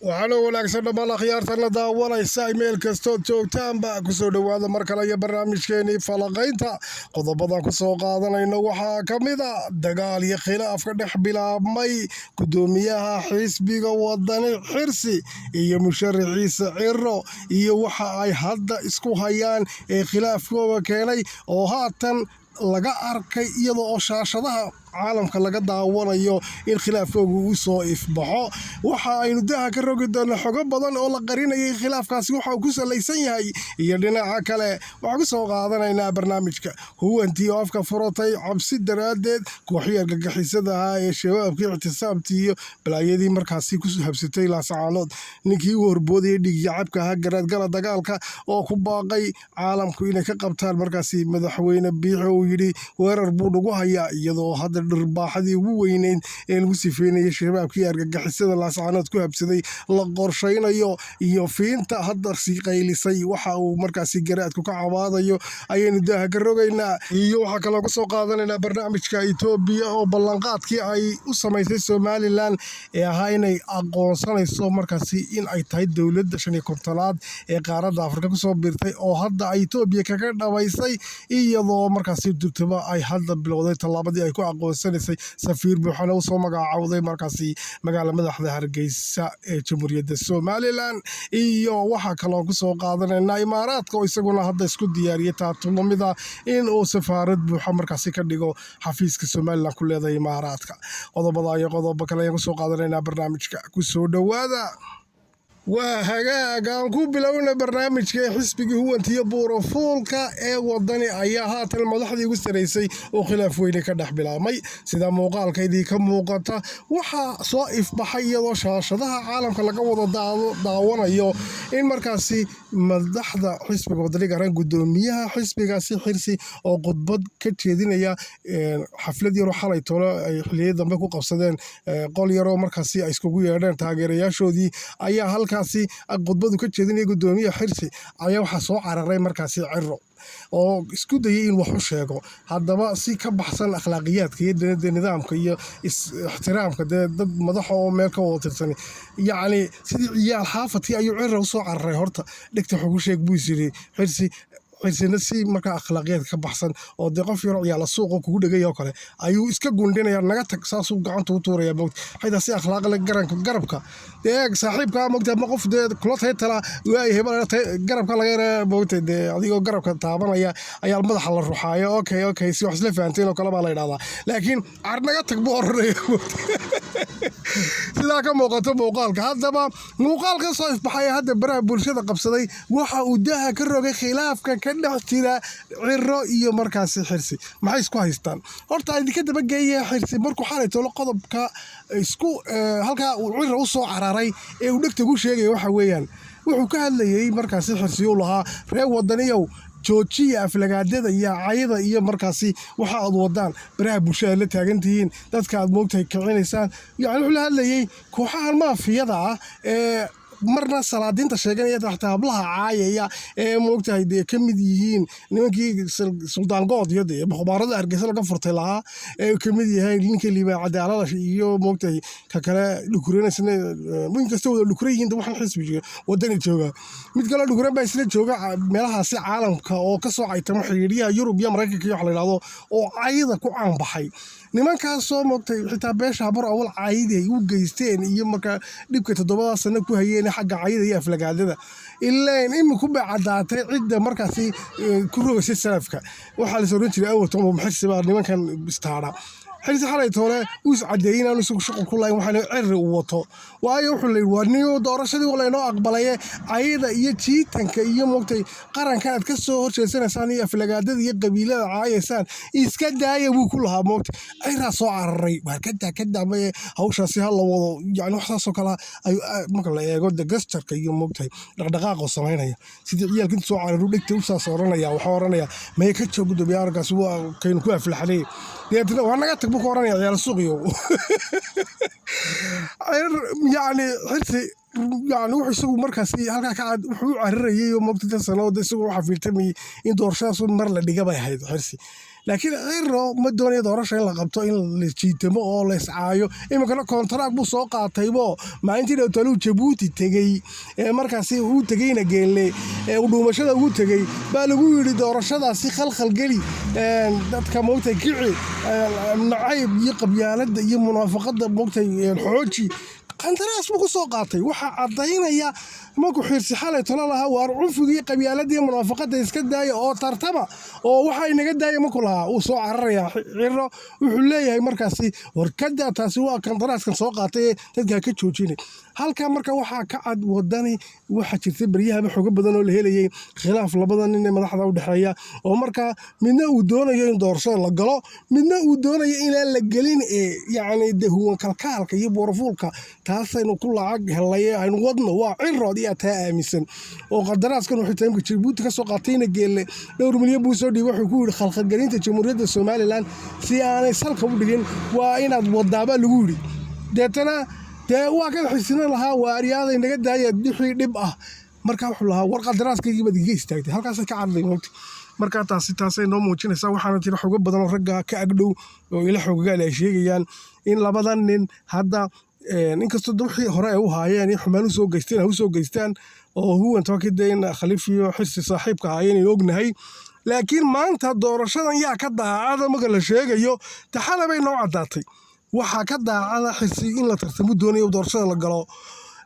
waxaana wanaagsan dhammaan akhyaartana daawanaysa meel kastood joogtaanba kusoo dhowaada mar kale iyo barnaamijkeenii falaqaynta qodobadan kusoo qaadanayno waxaa ka mid a dagaal iyo khilaaf ka dhex bilaabmay gudoomiyaha xisbiga wadani Xirsi iyo musharaxiisa Ciro iyo waxa ay hadda isku hayaan ee khilaafkooda keenay oo haatan laga arkay iyadoo oo shaashadaha caalamka laga daawanayo in khilaafkoodu uu soo ifbaxo waxa aynu daha ka rogi doonaa xogo badan oo la qarinayay khilaafkaasi waxa uu ku salaysan yahay iyo dhinaca kale waxaan ku soo qaadanaynaa barnaamijka huwantii oo afka furatay cabsi daraadeed kooxihii argagixisada ahaa ee shabaabkii ictisaabtii iyo balaayadii markaasi ku habsatay laasacaanood ninkii u horboodayay dhigyacabka ahaa garaadgala dagaalka oo ku baaqay caalamku inay ka qabtaan markaasi madaxweyne biixi uu yidhi weerar buu nagu hayaa iyadoo hadda dhirbaaxadii ugu weyneyd ee lagu sifeynayay shabaabkii argagixisada laasacaanood ku habsaday la qorshaynayo iyo fiinta hadda sii qaylisay waxa uu markaasi garaadku ka cabaadayo ayaynu daaha ka rogaynaa iyo waxaa kaloo ka soo qaadanaynaa barnaamijka Itoobiya oo ballanqaadkii ay u samaysay Somaliland ee ahaa inay aqoonsanayso markaasi in ay tahay dowladda 50aad ee qaaradda Afrika kusoo biirtay oo hadda ay Itoobiya kaga dhawaysay iyadoo markaasi durtaba ay hadda bilowday tallaabadii ay ku aqoonsanaysay safiir buuxana u soo magacaawday markaasi magaala madaxda Hargeysa ee Jamhuuriyadda Somaliland iyo waxa kaloo ku soo qaadanayna Imaaraadka oo isaguna hadda isku diyaariyay taatulmida in uu safaarad buuxa markaasi ka dhigo xafiiska Somaliland ku leedahay Imaaraadka qodobada iyo qodobo kale ayaan ku soo qaadanayna barnaamijka ku soo dhawaada waa hagaag aan ku bilowna barnaamijka xisbiga huwantiyo buurofuulka ee wadani ayaa haatan madaxdii ugu saraysay oo khilaaf weyne ka dhex bilaabmay sida muuqaalkaydii ka muuqata waxaa soo ifbaxay iyadoo shaashadaha caalamka laga wada daawanayo in markaasi madaxda xisbiga wadani garan gudoomiyaha xisbigaasi Xirsi oo khudbad ka jeedinaya xaflad yar oo xalay tolo ay xilliyo dambe ku qabsadeen qol yar oo markaasi ay iskugu yeedheen taageerayaashoodii ayaa halkaasi khudbadu ka jeedinaya gudoomiyaha Xirsi ayaa waxa soo cararay markaasi Ciro oo isku dayay in wax u sheego haddaba si ka baxsan akhlaaqiyaadka iyo nidaamka iyo ixtiraamka dad madax oo meel ka wada tirsan yacni sidii ciyaal xaafadkii ayuu Ciro u soo cararay horta dhigta xugu sheeg buu yiri Xirsi si marka akhlaaqiyad ka baxsan oo de qof yar ciyaal suuq kugu dhagay oo kale ayuu iska gundinaya naga tag saasuu gacanta u tuuraya moogta hayda si akhlaaq leh garabka deeg saaxiibka moogta ma qof de kula tala way hebel garabka laga yaraa moogta de adigoo garabka taabanaya ayaa madaxa la ruxaayo okay si wax isla fahanteen oo kale baa la yiraahdaa laakiin ar naga tag buu oranayo sida ka muuqato muuqaalka haddaba muuqaalka soo ifbaxay hadda baraha bulshada qabsaday waxa uu daha ka rogay khilaafka ka dhex jira Ciro iyo markaasi Xirsi maxay isku haystaan horta ay ka daba geeyay Xirsi markuu xalay tolo qodobka isku halka uu Ciro u soo cararay ee uu dhagta ugu sheegay waxa weeyaan wuxuu ka hadlayay markaasi Xirsi uu lahaa reer wadaniyow joojiya aflagaadada iyo cayda iyo markaasi waxa aad wadaan baraha bulshada la taagantihiin dadka aad moogtahay kicinaysaan yani wuxuu la hadlayay kooxaha maafiyada ah ee marna salaadinta sheeganaya taxta hablaha caayaya ee moogtahay de ka mid yihiin nimankii Sultaan Good iyo de boqorada Hargeysa laga furtay lahaa ee ka mid yahay ninka liibaa cadaalada iyo moogtahay ka kale dhukureynaysan min kasta oo dhukureeyeen waxaan xisbiga wadani jooga mid kale dhukureen baa isla jooga meelahaasi caalamka oo ka soo caytamo xiriiriyaha Yurub iyo Mareykanka iyo wax la yiraahdo oo caayda ku caan baxay nimankaas soo moogtay xitaa beesha habar awal caayday u geysteen iyo marka dhibka 7 sano ku hayeen xagga caayda iyo aflagaadada ilaa in ku bacadaatay cidda markaasi ku rogasay salafka waxa la soo oran jiray awal tomo Xirsi baa nimankan istaara Xirsi xalay tole uu iscadeeyay inuu isugu shaqo ku lahayn waxana Ciro u wato waayo wuxuu leeyahay waa niyo doorashadii wala inoo aqbalay ayada iyo jiitanka iyo moogtay qaranka aad ka soo horjeesanaysan iyo aflagaadada iyo qabiilada caayaysan iska daaya buu ku lahaa moogtay Ciro soo cararay waa ka dambe hawshaasi hal wado yani wax soo kala ay marka la eego gesturka iyo moogtay dhaqdhaqaaqa sameynaya sidii ciyaalka soo cararu dhigtay u soo oranaya waxa oranaya ma ka joog gudoomiyaha arkaas waa keen ku aflaxday deedna waa naga tag buu oranaya ciyaal suuqiyo يعني حتى يعني wuxuu isagu markaasi halka ka cad wuxuu cararayay oo moogtada sanad isagu waxa fiiltamay in doorashadaas mar la dhiga bay ahayd Xirsi laakiin Ciro ma doonayo doorasho in la qabto in la jiitamo oo la iscaayo iminkana kontaraak buu soo qaataybo maalintii dhowtaaluu Jabuuti tegey markaasi uu tegeyna geelle uu dhuumashada ugu tegey baa lagu yidhi doorashadaasi khalkhal geli dadka moogtay kici nacayb iyo qabyaaladda iyo munaafaqadda moogtay xooji qandaraas buu ku soo qaatay waxa cadaynaya markuu xiirsi xalay tolo lahaa waar cunfigii qabyaaladii munaafaqada iska daaya oo tartama oo waxa inaga daaya markuu lahaa uu soo cararaya Ciro wuxuu leeyahay markaasi warkada taasi waa qandaraaskan soo qaatay dadka ka joojinay halka marka waxa ka cad wadani waxa jirtay baryaha xoog badan oo la helayay khilaaf labada nin ee madaxda u dhaxeeya oo marka midna uu doonayo in doorasho la galo midna uu doonayo in la gelin yaani dahuwan kalkaalka iyo boorfuulka taasaynu ku lacag helay aynu wadno waa Ciro iyo taa aaminsan oo qandaraaskan wuxuu taymka Jabuuti ka soo qaatayna geelle 2 milyan buu soo dhiibay wuxuu ku yiri khalkhal galinta Jamhuuriyadda Soomaaliland si aanay salka u dhigin waa inaad wadaaba lagu yiri deetana waa ka xisina lahaa waariyada inaga daaya dhixii dhib ah marka wuxuu lahaa war qandaraaskayga bad iga istaagtay halkaas ka carday moogtay marka taasay noo muujinaysaa waxaana jira xoog badan oo ragga ka agdhow oo ila xoogaal ay sheegayaan in labadan nin hadda inkastoo wixii hore ay u haayeen in xumaan u soo geystaan oo huwan tawakideen khaliifiyo xisi saaxiibka ahaayeen ognahay laakiin maanta doorashadan yaa ka daacada marka la sheegayo taxala bay noo cadaatay waxa ka daacada xisi in la tartamo doonayo doorashada la galo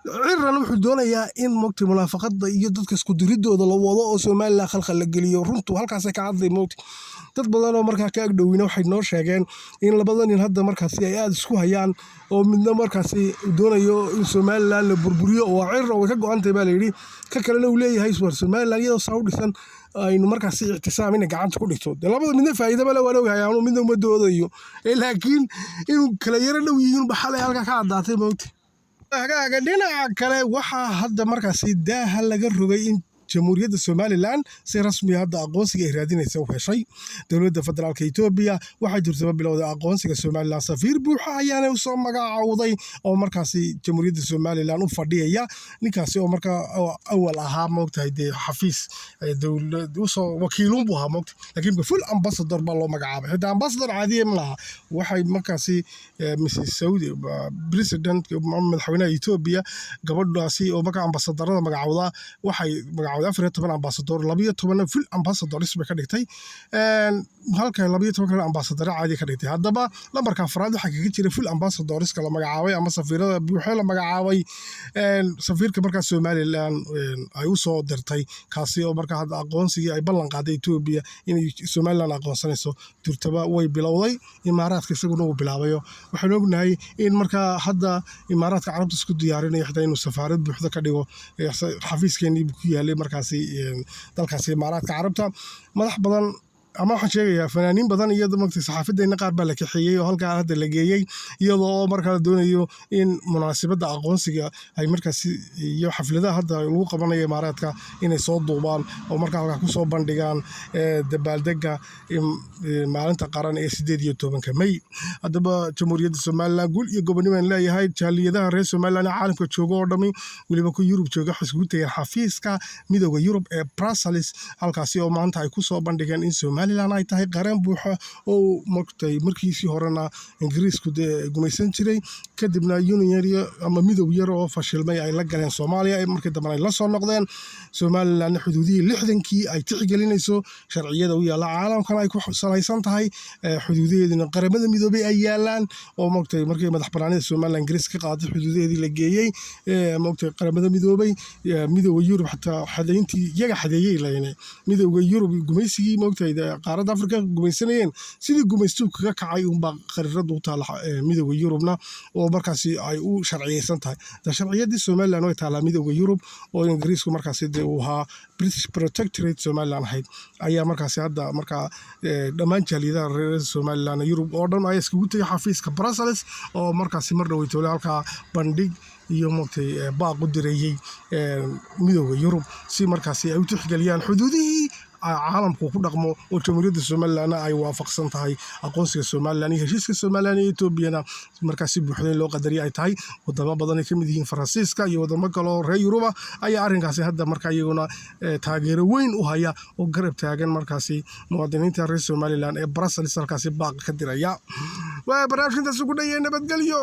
Cirana wuxuu doonayaa in moogtay munaafaqada iyo dadka isku diridooda la wado oo Soomaaliland khalkhal la geliyo runtu halkaas ka cadday moogtay dad badan oo markaa ka agdhowina waxay noo sheegeen in labada nin hadda markaasi ay aad isku hayaan oo midna markaasi doonayo in Soomaaliland la burburiyo oo Ciro way ka go'antay baa la yiri ka kalena uu leeyahay Soomaaliland iyadoo soo dhisan aynu markaasi ixtisaamina gacanta ku dhigto labada midna faa'iido bale waa loo hayaan midna uma doodayo laakiin inuu kala yara dhow yihiin baxalay halka ka cadaatay moogtay hagaaga dhinaca kale waxa hadda markaasi daaha laga rogay in Jamhuuriyadda Soomaaliland si rasmi ah hadda aqoonsiga ay raadinayso heshay dawladda federaalka Itoobiya waxay jirtay bilowday aqoonsiga Soomaaliland safiir buuxa ayaana soo magacaawday oo markaasi Jamhuuriyadda Soomaaliland u fadhiyaya ninkaasi oo marka awal ahaa moogtahay xafiis dawladda soo wakiilun buu ahaa moogtahay laakiin full ambassador baa loo magacaabay hada ambassador caadi ma laha waxay markaasi Mrs Saudi president madaxweynaha Itoobiya gabadhaasi oo marka ambassadorada magacaawda waxay 14 ambassador 12 full ambassador isba ka dhigtay halka 12 kale ambassador caadi ka dhigtay hadaba lambarka afraad waxa kaga jira full ambassador iska la magacaabay ama safiirada buuxa la magacaabay safiirka marka Soomaaliland ay u soo dirtay kaasi oo marka hadda aqoonsiga ay ballan qaaday Itoobiya in Soomaaliland aqoonsanayso turtaba way bilowday imaaraadka isaguna uu bilaabayo waxaan ognahay in marka hadda imaaraadka carabta isku diyaarinaya xitaa inuu safaarad buuxda ka dhigo xafiiskeenii ku yaalay markaasi dalkaasi imaaraadka carabta madax badan ama waxaan sheegayaa fanaaniin badan iyo dadka saxaafaddeena qaar baa la kaxeeyay oo halka hadda la geeyay iyadoo markaa la doonayo in munaasabadda aqoonsiga ay markaasi iyo xafladaha hadda lagu qabanayo imaaraadka inay soo duubaan oo markaa halka ku soo bandhigaan dabaaldega maalinta qaran ee 18 May hadaba Jamhuuriyadda Soomaaliland guul iyo gobonimo leeyahay jaaliyadaha reer Soomaaliland caalamka jooga oo dhami waliba ku Yurub jooga xisbiga xafiiska midowga Yurub ee Brussels halkaasi oo maanta ay ku soo bandhigeen in Soomaaliland ay tahay qaran buuxa oo markiisii horena Ingiriisku gumaysan jiray kadibna Union ama midow yar oo fashilmay ay la galeen Soomaaliya markii dambe ay la soo noqdeen Soomaaliland xuduudii 60kii ay tixgelinayso sharciyada u yaala caalamkan ay ku salaysan tahay xuduudeedina qaramada midoobay ay yaalaan oo markii madaxbannaanida Soomaaliland Ingiriis ka qaaday xuduudeedii la geeyay qaramada midoobay midowga Yurub xataa xadeyntii iyaga xadeeyay leeyeen midowga Yurub gumaysigii qaaradda Afrika gumaysanayeen sidii gumaystuhu kaga kacay baa qariiradu u taala midowga Yurubna oo markaasi ay u sharciyeysan tahay sharciyadii Soomaaliland oo taala midowga Yurub oo Ingiriisku markaasi uu ahaa British Protectorate Soomaaliland ahayd ayaa markaasi hadda markaa dhammaan jaaliyadaha reer Soomaaliland Yurub oo dhan ay iskugu tagay xafiiska Brussels oo markaasi mar dhow ay halka bandhig iyo moogtay baaq u direeyay midowga Yurub si markaasi ay u tixgeliyaan xuduudihii caalamku ku dhaqmo oo jamhuuriyadda Somaliland ay waafaqsan tahay aqoonsiga Somaliland iyo heshiiska Somaliland iyo Ethiopia markaas si buuxda loo qadariyo ay tahay wadamo badan ka mid yihiin Faransiiska iyo wadamo kale oo reer Yurub ayaa arrinkaasi hadda markaa iyaguna taageero weyn u haya oo garab taagan markaasi muwaadiniinta reer Somaliland ee Brussels halkaasi baaq ka diraya waa barnaamijkaas ugu dhayeey nabadgelyo.